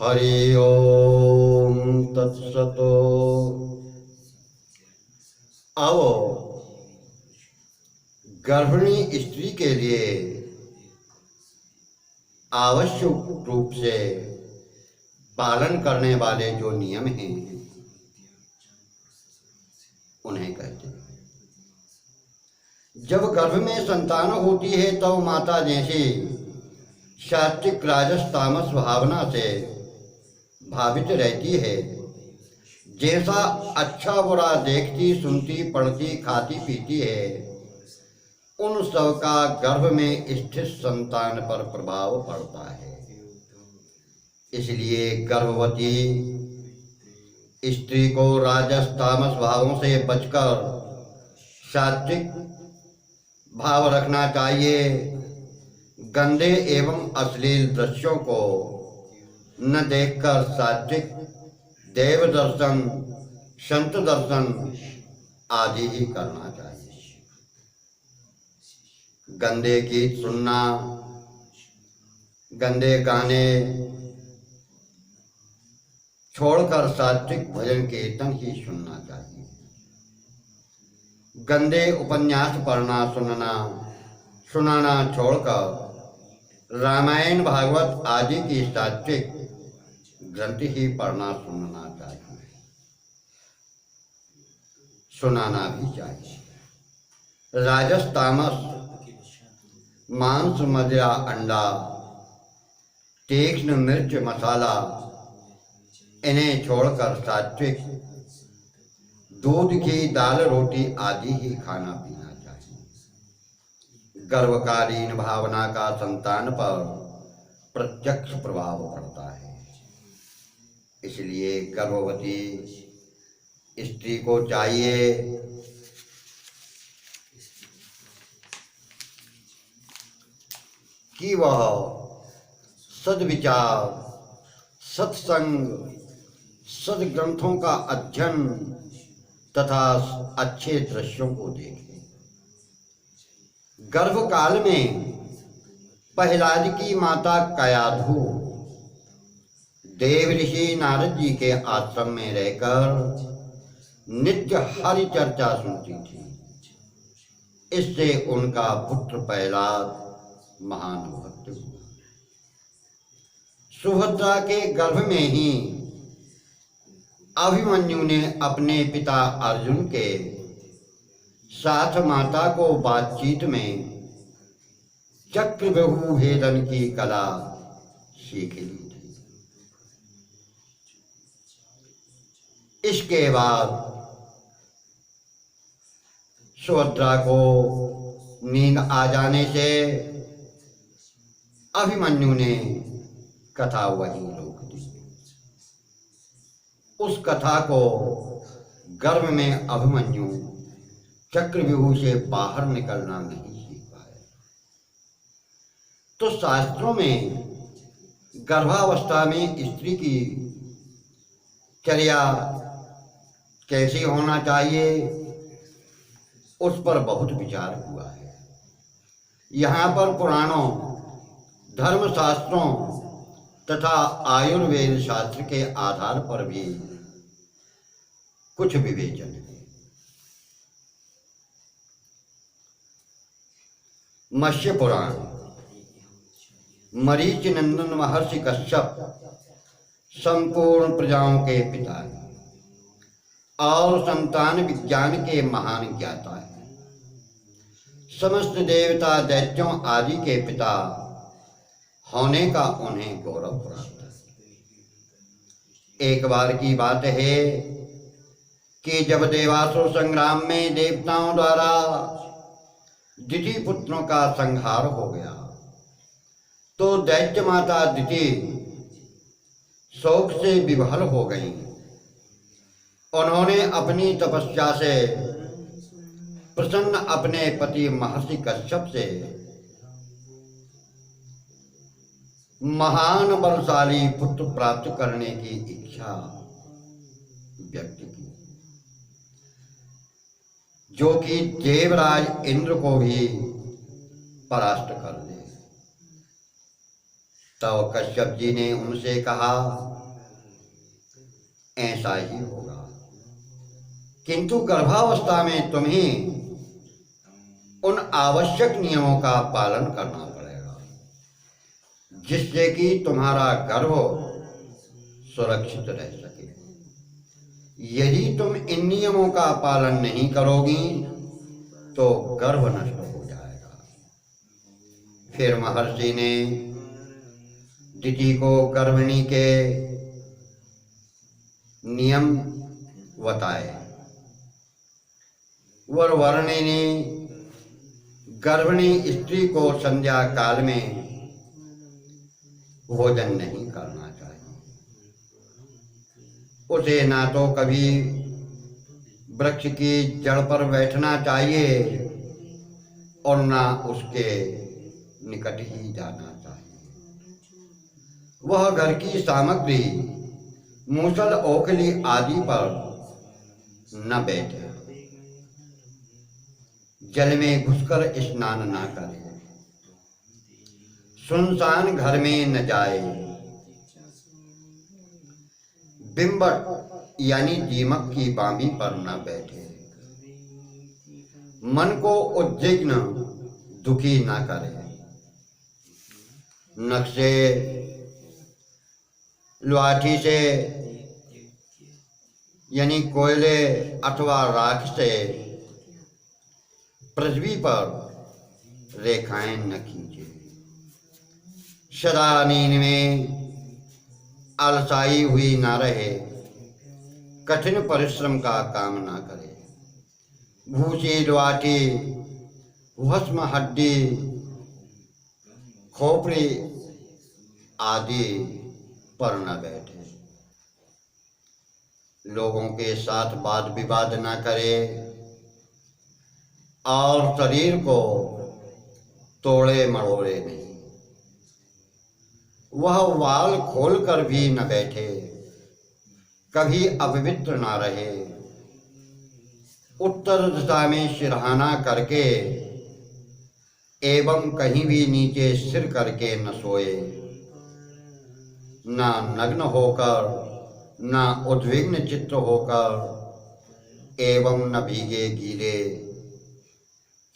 हरि ओम तत्सतो। आओ गर्भिणी स्त्री के लिए आवश्यक रूप से पालन करने वाले जो नियम हैं उन्हें कहते हैं। जब गर्भ में संतान होती है तब तो माता जैसे सात्विक राजस तामस भावना से भावित रहती है। जैसा अच्छा बुरा देखती सुनती पढ़ती खाती पीती है उन सब का गर्भ में स्थित संतान पर प्रभाव पड़ता है। इसलिए गर्भवती स्त्री को राजस तामस भावों से बचकर सात्विक भाव रखना चाहिए। गंदे एवं अश्लील दृश्यों को न देखकर सात्विक देव दर्शन संत दर्शन आदि ही करना चाहिए। गंदे गीत सुनना, गंदे गाने छोड़कर सात्विक भजन कीर्तन ही सुनना चाहिए। गंदे उपन्यास पढ़ना सुनाना छोड़कर रामायण भागवत आदि की सात्विक ग्रंथ ही पढ़ना सुनना चाहिए, सुनाना भी चाहिए। राजस तामस मांस मदिरा अंडा तीक्ष्ण मिर्च मसाला इन्हें छोड़कर सात्विक दूध की दाल रोटी आदि ही खाना पीना चाहिए। गर्भकालीन भावना का संतान पर प्रत्यक्ष प्रभाव पड़ता है। इसलिए गर्भवती स्त्री को चाहिए कि वह सद्विचार, सत्संग, सद्ग्रंथों का अध्ययन तथा अच्छे दृश्यों को देखे। गर्भकाल में प्रहलाद की माता कयाधु देव ऋषि नारद जी के आश्रम में रहकर नित्य हरि चर्चा सुनती थी। इससे उनका पुत्र प्रहलाद महान भक्त हुआ। सुभद्रा के गर्भ में ही अभिमन्यु ने अपने पिता अर्जुन के साथ माता को बातचीत में चक्रव्यूह भेदन की कला सीख ली थी। इसके बाद सुभद्रा को नींद आ जाने से अभिमन्यु ने कथा वहीं रोक दी। उस कथा को गर्भ में अभिमन्यु चक्रव्यूह से बाहर निकलना नहीं सीख पाए। तो शास्त्रों में गर्भावस्था में स्त्री की चर्या कैसी होना चाहिए उस पर बहुत विचार हुआ है। यहाँ पर पुराणों, धर्मशास्त्रों तथा आयुर्वेद शास्त्र के आधार पर भी कुछ विवेचन है। मत्स्य पुराण, मरीचि नंदन महर्षि कश्यप संपूर्ण प्रजाओं के पिता हैं और संतान विज्ञान के महान ज्ञाता हैं। समस्त देवता दैत्यों आदि के पिता होने का उन्हें गौरव प्राप्त है। एक बार की बात है कि जब देवासुर संग्राम में देवताओं द्वारा दिति पुत्रों का संहार हो गया तो दैत्य माता दिति शोक से विभल हो गईं। उन्होंने अपनी तपस्या से प्रसन्न अपने पति महर्षि कश्यप से महान बलशाली पुत्र प्राप्त करने की इच्छा व्यक्त की, जो कि देवराज इंद्र को भी परास्त कर दे। तो कश्यप जी ने उनसे कहा, ऐसा ही होगा, किंतु गर्भावस्था में तुम्हें उन आवश्यक नियमों का पालन करना पड़ेगा जिससे कि तुम्हारा गर्भ सुरक्षित रह सके। यदि तुम इन नियमों का पालन नहीं करोगी तो गर्भ नष्ट हो जाएगा। फिर महर्षि ने दिति को गर्भिणी के नियम बताए। वरवर्णी ने गर्भिणी स्त्री को संध्या काल में भोजन नहीं करना चाहिए। उसे ना तो कभी वृक्ष की जड़ पर बैठना चाहिए और ना उसके निकट ही जाना चाहिए। वह घर की सामग्री मूसल ओखली आदि पर न बैठे, जल में घुसकर स्नान न करे, सुनसान घर में न जाए, बिंबट यानी दीमक की बांबी पर न बैठे, मन को उद्विग्न दुखी न करे, नख से लाठी से यानी कोयले अथवा राख से पृथ्वी पर रेखाएं न खींचे, सदा नींद में आलसाई हुई ना रहे, कठिन परिश्रम का काम ना करे, भूसी लाठी भस्म हड्डी खोपड़ी आदि पर न बैठे, लोगों के साथ वाद विवाद न करे और शरीर को तोड़े मरोड़े नहीं। वह वाल खोलकर भी न बैठे, कभी अपवित्र न रहे, उत्तर दिशा में सिरहाना करके एवं कहीं भी नीचे सिर करके न सोए, ना नग्न होकर, ना उद्विग्न चित्त होकर एवं न भीगे गीले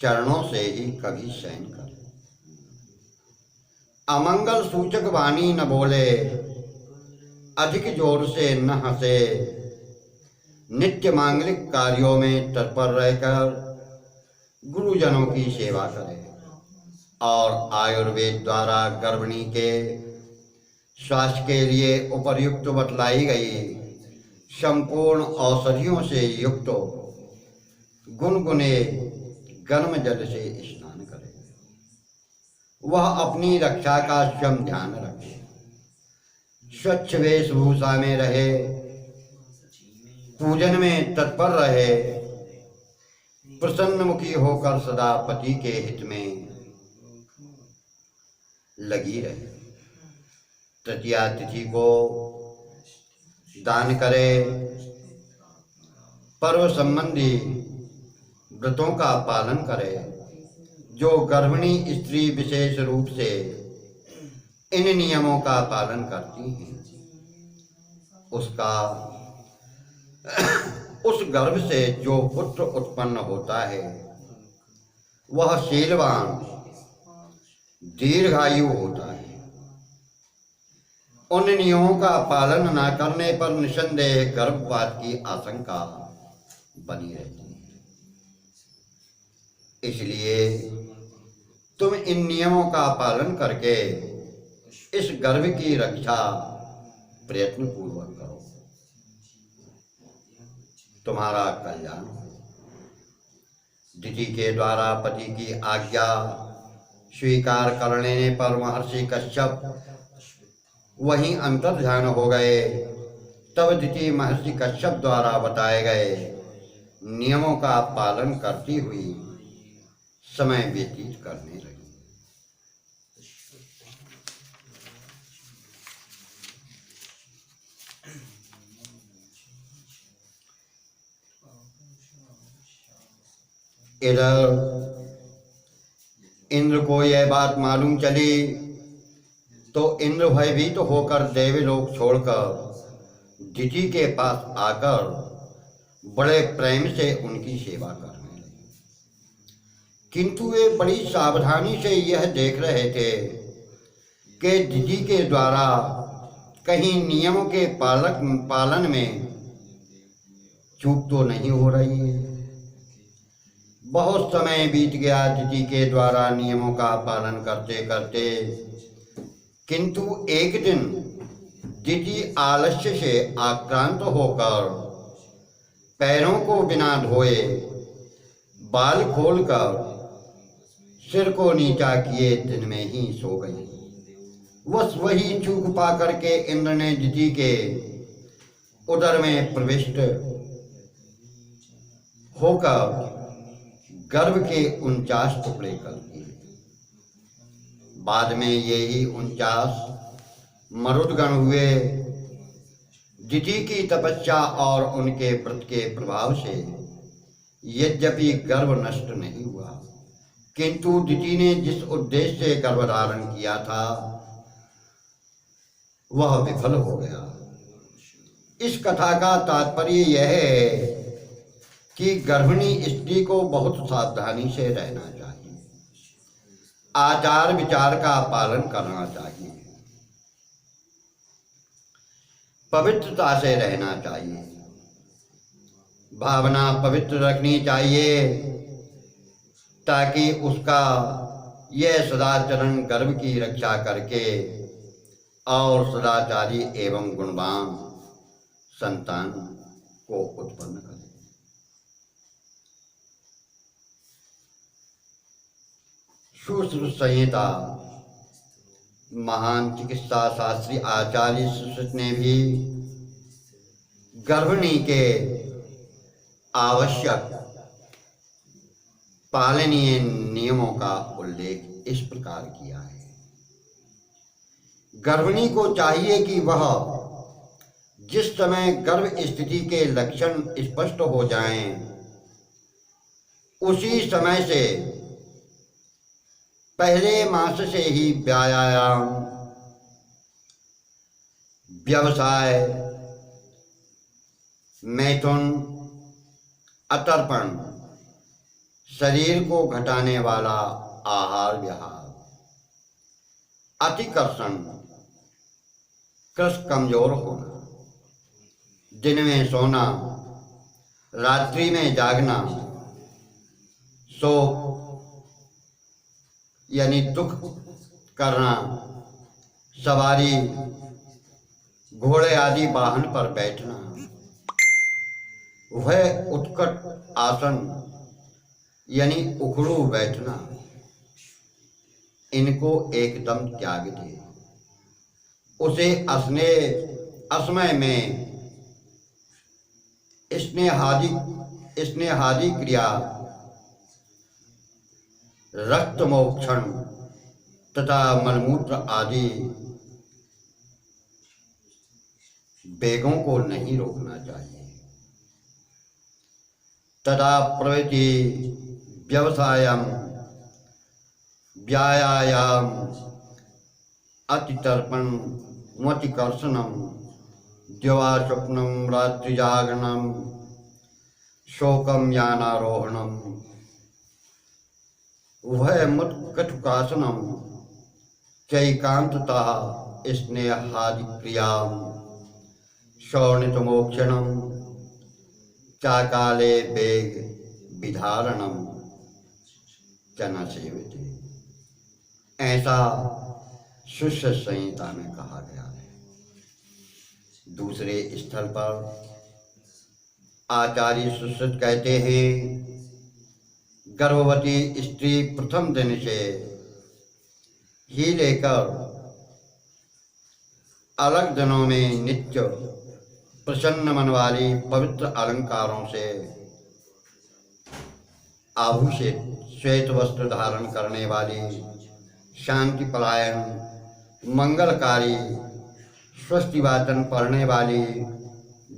चरणों से ही कभी शयन करे। अमंगल सूचक वाणी न बोले, अधिक जोर से न हंसे, नित्य मांगलिक कार्यों में तत्पर रहकर गुरुजनों की सेवा करे और आयुर्वेद द्वारा गर्भिणी के स्वास्थ्य के लिए उपर्युक्त बतलाई गई संपूर्ण औषधियों से युक्त गुनगुने गर्म जल से स्नान करे। वह अपनी रक्षा का स्वयं ध्यान रखे, स्वच्छ वेशभूषा में रहे, पूजन में तत्पर रहे, प्रसन्नमुखी होकर सदा पति के हित में लगी रहे, तृतीया तिथि को दान करे, पर्व संबंधी व्रतों का पालन करे। जो गर्भिणी स्त्री विशेष रूप से इन नियमों का पालन करती हैं उसका उस गर्भ से जो पुत्र उत्पन्न होता है वह शीलवान दीर्घायु होता है। उन नियमों का पालन न करने पर निसंदेह गर्भपात की आशंका बनी रहती है। इसलिए तुम इन नियमों का पालन करके इस गर्भ की रक्षा प्रयत्न पूर्वक करो, तुम्हारा कल्याण हो। दिति के द्वारा पति की आज्ञा स्वीकार कर लेने पर महर्षि कश्यप वहीं अंतर्ध्यान हो गए। तब दिति महर्षि कश्यप द्वारा बताए गए नियमों का पालन करती हुई समय व्यतीत करने लगी। इधर इंद्र को यह बात मालूम चली तो इंद्र भयभीत होकर देवलोक छोड़कर दिति के पास आकर बड़े प्रेम से उनकी सेवा करने लगे। किंतु वे बड़ी सावधानी से यह देख रहे थे कि दिति के द्वारा कहीं नियमों के पालन में चूक तो नहीं हो रही है। बहुत समय बीत गया दिति के द्वारा नियमों का पालन करते करते, किंतु एक दिन दिति आलस्य से आक्रांत होकर पैरों को बिना धोए बाल खोलकर सिर को नीचा किए दिन में ही सो गई। बस वही चूक पा करके इंद्र ने दिति के उदर में प्रविष्ट होकर गर्भ के 49 टुकड़े कर दिए। बाद में यही 49 मरुदगण हुए। दिति की तपस्या और उनके व्रत के प्रभाव से यद्यपि गर्भ नष्ट नहीं हुआ, किंतु दिति ने जिस उद्देश्य से गर्भ धारण किया था वह विफल हो गया। इस कथा का तात्पर्य यह है कि गर्भिणी स्त्री को बहुत सावधानी से रहना चाहिए, आचार विचार का पालन करना चाहिए, पवित्रता से रहना चाहिए, भावना पवित्र रखनी चाहिए, ताकि उसका यह सदाचरण गर्भ की रक्षा करके और सदाचारी एवं गुणवान संतान को उत्पन्न करे। सुश्रुत संहिता महान चिकित्सा शास्त्री आचार्य सुश्रुत ने भी गर्भिणी के आवश्यक पालनीय नियमों का उल्लेख इस प्रकार किया है। गर्भिणी को चाहिए कि वह जिस समय गर्भ स्थिति के लक्षण स्पष्ट हो जाएं, उसी समय से पहले मास से ही व्यायाम, व्यवसाय, मैथुन, अतर्पण, शरीर को घटाने वाला आहार विहार, अतिकर्षण, कृश कमजोर होना, दिन में सोना, रात्रि में जागना, शोक यानी दुख करना, सवारी, घोड़े आदि वाहन पर बैठना, वह उत्कट आसन यानी उखड़ू बैठना, इनको एकदम त्याग दे। उसे असमय में स्नेहादि क्रिया, रक्त मोक्षण तथा मलमूत्र आदि वेगों को नहीं रोकना चाहिए। तथा प्रवृत्ति, व्यवसायम, व्यायाम, अतितर्पण, मतिकर्षणम, दिवास्वप्नम, रात्रि जागरणम, शोकम यानारोहणम, वह मुत्कटुकासनम, चैकांतता, स्नेहादि क्रियाम, शौणितमोक्षणम, चाकाले वेग विधारणम च न सेवते, ऐसा सुश्रुत संहिता में कहा गया है। दूसरे स्थल पर आचार्य सुश्रुत कहते हैं, गर्भवती स्त्री प्रथम दिन से ही लेकर अलग दिनों में नित्य प्रसन्न मन वाली पवित्र अलंकारों से आभूषित श्वेत वस्त्र धारण करने वाली, शांति परायण, मंगलकारी, स्वस्ति वाचन पढ़ने वाली,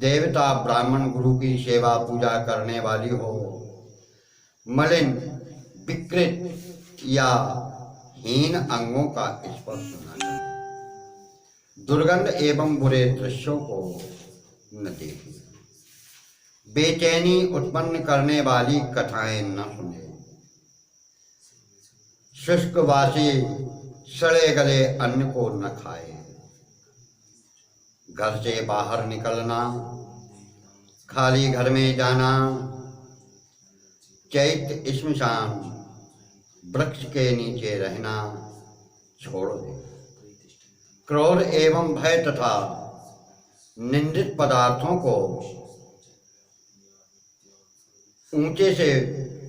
देवता ब्राह्मण गुरु की सेवा पूजा करने वाली हो, मलिन, विकृत या हीन अंगों का स्पर्श न करे। दुर्गंध एवं बुरे दृश्यों को न देखे, बेचैनी उत्पन्न करने वाली कथाएं न सुने, शुष्क वासी सड़े गले अन्न को न खाए, घर से बाहर निकलना, खाली घर में जाना, चैत्य श्मशान वृक्ष के नीचे रहना छोड़ दे। क्रोध एवं भय तथा निंदित पदार्थों को ऊंचे से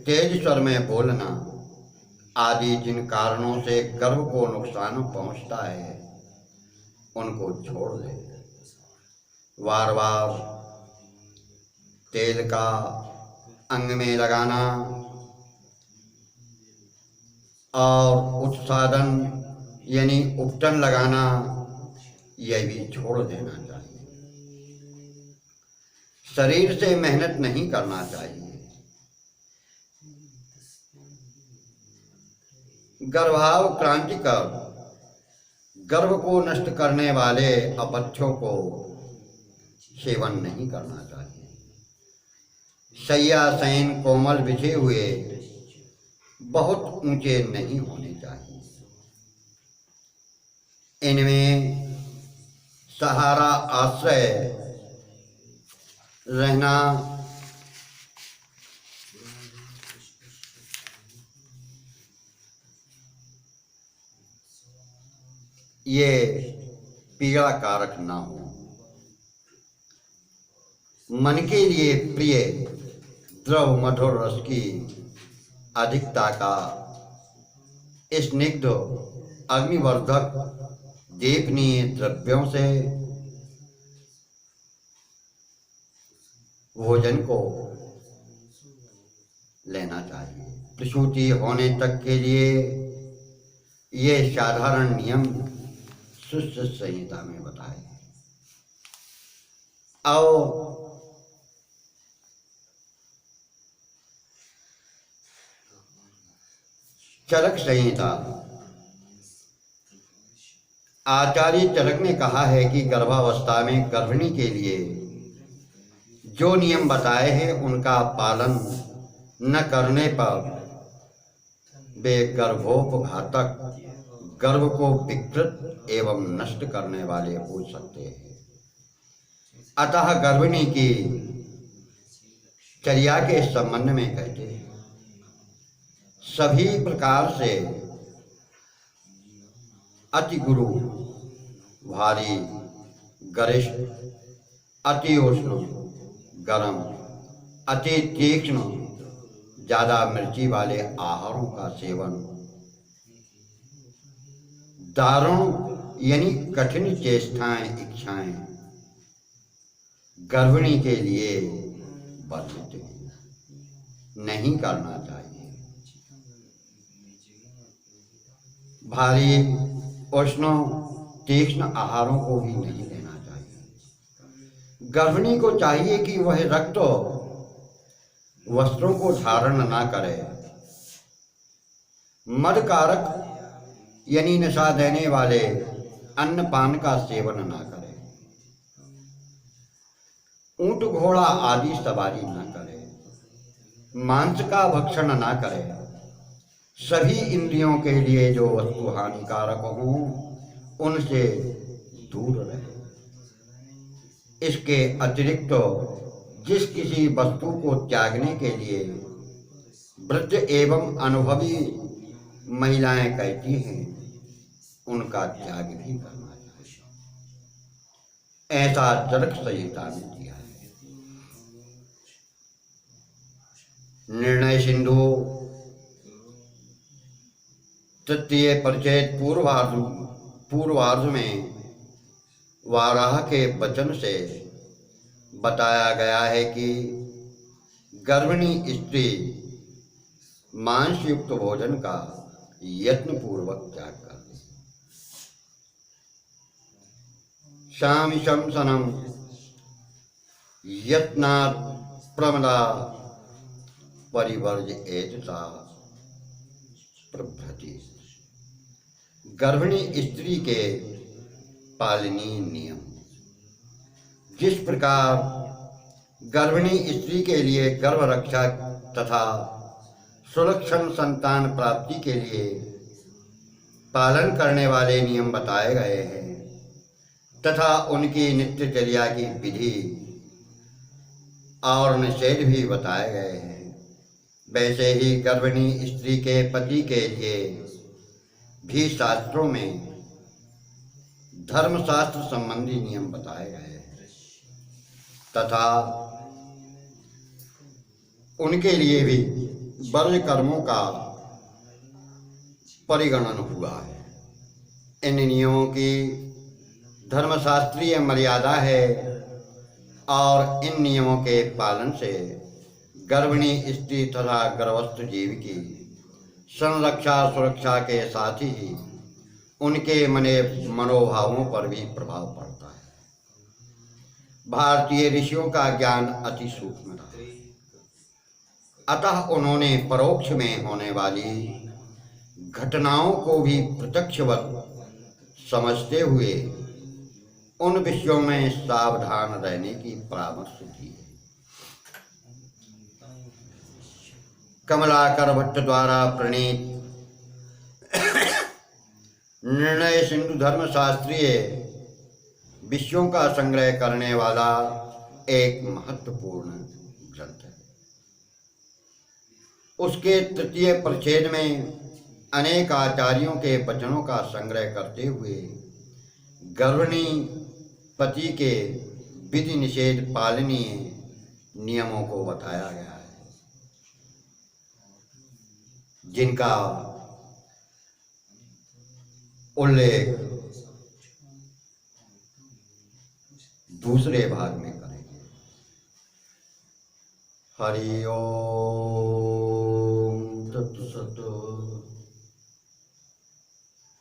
तेज स्वर में बोलना आदि जिन कारणों से गर्भ को नुकसान पहुंचता है उनको छोड़ दे। बार बार तेल का अंग में लगाना और उत्सादन यानी उपटन लगाना यह भी छोड़ देना चाहिए। शरीर से मेहनत नहीं करना चाहिए। गर्भाव क्रांति कर गर्भ को नष्ट करने वाले अपथ्यों को सेवन नहीं करना चाहिए। शय्या शयन कोमल बिछे हुए बहुत ऊंचे नहीं होने चाहिए। इनमें सहारा आश्रय रहना ये पीड़ा कारक ना हो। मन के लिए प्रिय द्रव मधुर रस की अधिकता का स्निग्ध अग्निवर्धक दीपनीय द्रव्यों से भोजन को लेना चाहिए। प्रसूति होने तक के लिए ये साधारण नियम सुश्रुत संहिता में बताए। और चरक संहिता, आचार्य चरक ने कहा है कि गर्भावस्था में गर्भिणी के लिए जो नियम बताए हैं उनका पालन न करने पर वे गर्भोपघातक, गर्भ को विकृत एवं नष्ट करने वाले हो सकते हैं। अतः गर्भिणी की चर्या के संबंध में कहते हैं सभी प्रकार से अति गुरु, भारी, गरिष्ठ, अति उष्ण, गरम, अति तीक्ष्ण, ज्यादा मिर्ची वाले आहारों का सेवन, दारुण यानी कठिन चेष्टाएं, इच्छाएं गर्भिणी के लिए वर्जित नहीं करना चाहिए। भारी, उष्ण, तीक्ष्ण आहारों को भी नहीं लेना चाहिए। गर्भिणी को चाहिए कि वह रक्त वस्त्रों को धारण ना करे। मदकारक यानी नशा देने वाले अन्न पान का सेवन ना करे। ऊंट घोड़ा आदि सवारी ना करे। मांस का भक्षण ना करे। सभी इंद्रियों के लिए जो वस्तु हानिकारक हों उनसे दूर रहे। इसके अतिरिक्त जिस किसी वस्तु को त्यागने के लिए वृद्ध एवं अनुभवी महिलाएं कहती हैं उनका त्याग भी करना चाहिए। ऐसा चरक संहिता में दिया है। निर्णय सिंधु तृतीय परिचय पूर्वार्ध में वाराह के वचन से बताया गया है कि गर्भिणी स्त्री मांस युक्त भोजन का यत्न पूर्वक त्याग करती। शामिशम सनम यत्नात् प्रमदा परिवर्ज एतसा प्रभृति। गर्भिणी स्त्री के पालनीय नियम। जिस प्रकार गर्भिणी स्त्री के लिए गर्भ रक्षा तथा सुलक्षण संतान प्राप्ति के लिए पालन करने वाले नियम बताए गए हैं तथा उनकी नित्यचर्या की विधि और निषेध भी बताए गए हैं, वैसे ही गर्भिणी स्त्री के पति के लिए भी शास्त्रों में धर्मशास्त्र संबंधी नियम बताए गए हैं तथा उनके लिए भी वर्ज्य कर्मों का परिगणन हुआ है। इन नियमों की धर्मशास्त्रीय मर्यादा है और इन नियमों के पालन से गर्भिणी स्त्री तथा गर्भस्थ जीव की संरक्षा सुरक्षा के साथ ही उनके मनोभावों पर भी प्रभाव पड़ता है। भारतीय ऋषियों का ज्ञान अति सूक्ष्म था, अतः उन्होंने परोक्ष में होने वाली घटनाओं को भी प्रत्यक्षवत समझते हुए उन विषयों में सावधान रहने की परामर्श दी है। कमलाकर भट्ट द्वारा प्रणीत निर्णय सिंधु धर्मशास्त्रीय विषयों का संग्रह करने वाला एक महत्वपूर्ण ग्रंथ है। उसके तृतीय परिच्छेद में अनेक आचार्यों के वचनों का संग्रह करते हुए गर्भिणी पति के विधि निषेध पालनीय नियमों को बताया गया है, जिनका उल्लेख दूसरे भाग में करेंगे। हरि ओम।